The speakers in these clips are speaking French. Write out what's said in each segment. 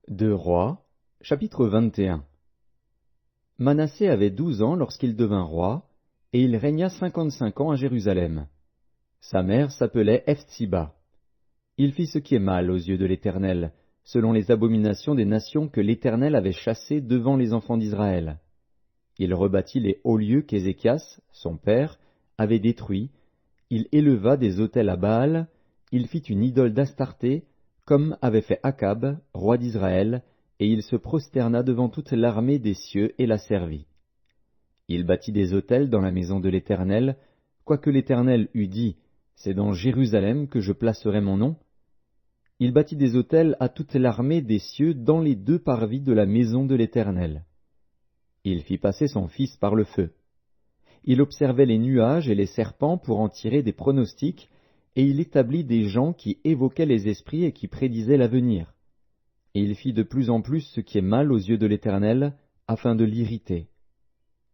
Deux Rois, chapitre 21. Manassé avait 12 ans lorsqu'il devint roi, et il régna 55 ans à Jérusalem. Sa mère s'appelait Hephzibah. Il fit ce qui est mal aux yeux de l'Éternel, selon les abominations des nations que l'Éternel avait chassées devant les enfants d'Israël. Il rebâtit les hauts lieux qu'Ézéchias, son père, avait détruits, il éleva des autels à Baal, il fit une idole d'Astarté, comme avait fait Akab, roi d'Israël, et il se prosterna devant toute l'armée des cieux et la servit. Il bâtit des autels dans la maison de l'Éternel, quoique l'Éternel eût dit, « C'est dans Jérusalem que je placerai mon nom ». Il bâtit des autels à toute l'armée des cieux dans les deux parvis de la maison de l'Éternel. Il fit passer son fils par le feu. Il observait les nuages et les serpents pour en tirer des pronostics, et il établit des gens qui évoquaient les esprits et qui prédisaient l'avenir. Et il fit de plus en plus ce qui est mal aux yeux de l'Éternel, afin de l'irriter.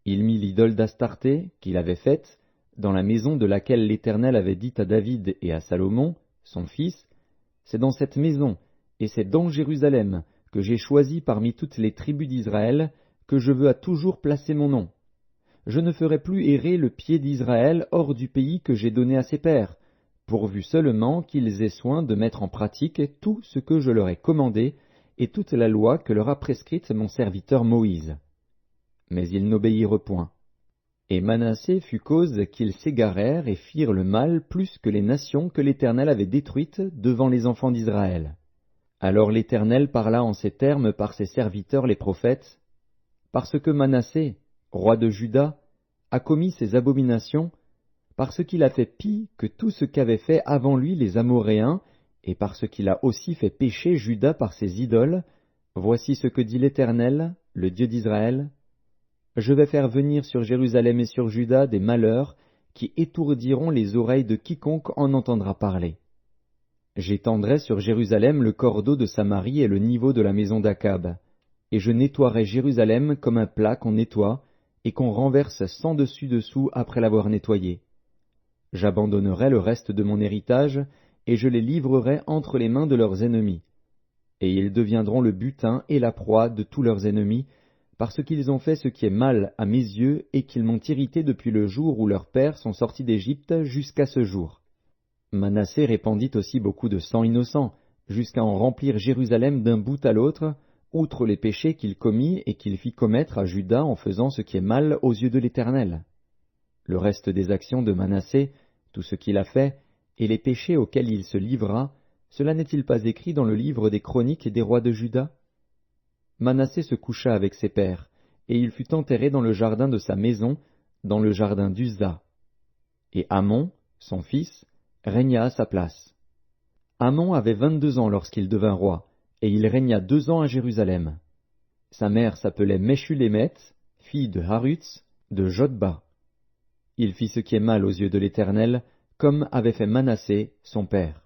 Il mit l'idole d'Astarté, qu'il avait faite, dans la maison de laquelle l'Éternel avait dit à David et à Salomon, son fils, « C'est dans cette maison, et c'est dans Jérusalem, que j'ai choisi parmi toutes les tribus d'Israël, que je veux à toujours placer mon nom. Je ne ferai plus errer le pied d'Israël hors du pays que j'ai donné à ses pères, pourvu seulement qu'ils aient soin de mettre en pratique tout ce que je leur ai commandé et toute la loi que leur a prescrite mon serviteur Moïse. » Mais ils n'obéirent point. Et Manassé fut cause qu'ils s'égarèrent et firent le mal plus que les nations que l'Éternel avait détruites devant les enfants d'Israël. Alors l'Éternel parla en ces termes par ses serviteurs les prophètes, « Parce que Manassé, roi de Juda, a commis ces abominations, parce qu'il a fait pis que tout ce qu'avaient fait avant lui les Amoréens, et parce qu'il a aussi fait pécher Juda par ses idoles, voici ce que dit l'Éternel, le Dieu d'Israël. Je vais faire venir sur Jérusalem et sur Juda des malheurs qui étourdiront les oreilles de quiconque en entendra parler. J'étendrai sur Jérusalem le cordeau de Samarie et le niveau de la maison d'Akab, et je nettoierai Jérusalem comme un plat qu'on nettoie, et qu'on renverse sans dessus-dessous après l'avoir nettoyé. J'abandonnerai le reste de mon héritage, et je les livrerai entre les mains de leurs ennemis. Et ils deviendront le butin et la proie de tous leurs ennemis, parce qu'ils ont fait ce qui est mal à mes yeux, et qu'ils m'ont irrité depuis le jour où leurs pères sont sortis d'Égypte jusqu'à ce jour. Manassé répandit aussi beaucoup de sang innocent, jusqu'à en remplir Jérusalem d'un bout à l'autre, outre les péchés qu'il commit et qu'il fit commettre à Juda en faisant ce qui est mal aux yeux de l'Éternel. Le reste des actions de Manassé, tout ce qu'il a fait, et les péchés auxquels il se livra, cela n'est-il pas écrit dans le livre des chroniques des rois de Juda? Manassé se coucha avec ses pères, et il fut enterré dans le jardin de sa maison, dans le jardin d'Uza. Et Amon, son fils, régna à sa place. Amon avait 22 ans lorsqu'il devint roi, et il régna 2 ans à Jérusalem. Sa mère s'appelait Meshulémeth, fille de Harutz, de Jotba. Il fit ce qui est mal aux yeux de l'Éternel, comme avait fait Manassé, son père.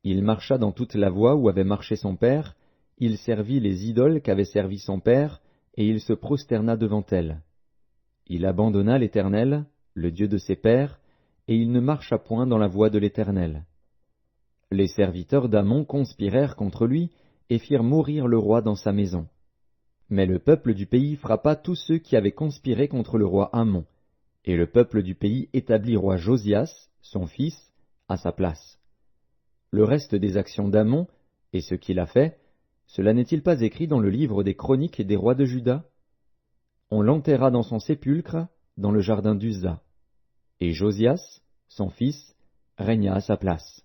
Il marcha dans toute la voie où avait marché son père, il servit les idoles qu'avait servi son père, et il se prosterna devant elles. Il abandonna l'Éternel, le Dieu de ses pères, et il ne marcha point dans la voie de l'Éternel. Les serviteurs d'Amon conspirèrent contre lui, et firent mourir le roi dans sa maison. Mais le peuple du pays frappa tous ceux qui avaient conspiré contre le roi Amon, et le peuple du pays établit roi Josias, son fils, à sa place. Le reste des actions d'Amon, et ce qu'il a fait, cela n'est-il pas écrit dans le livre des chroniques des rois de Juda? On l'enterra dans son sépulcre, dans le jardin d'Uza. Et Josias, son fils, régna à sa place.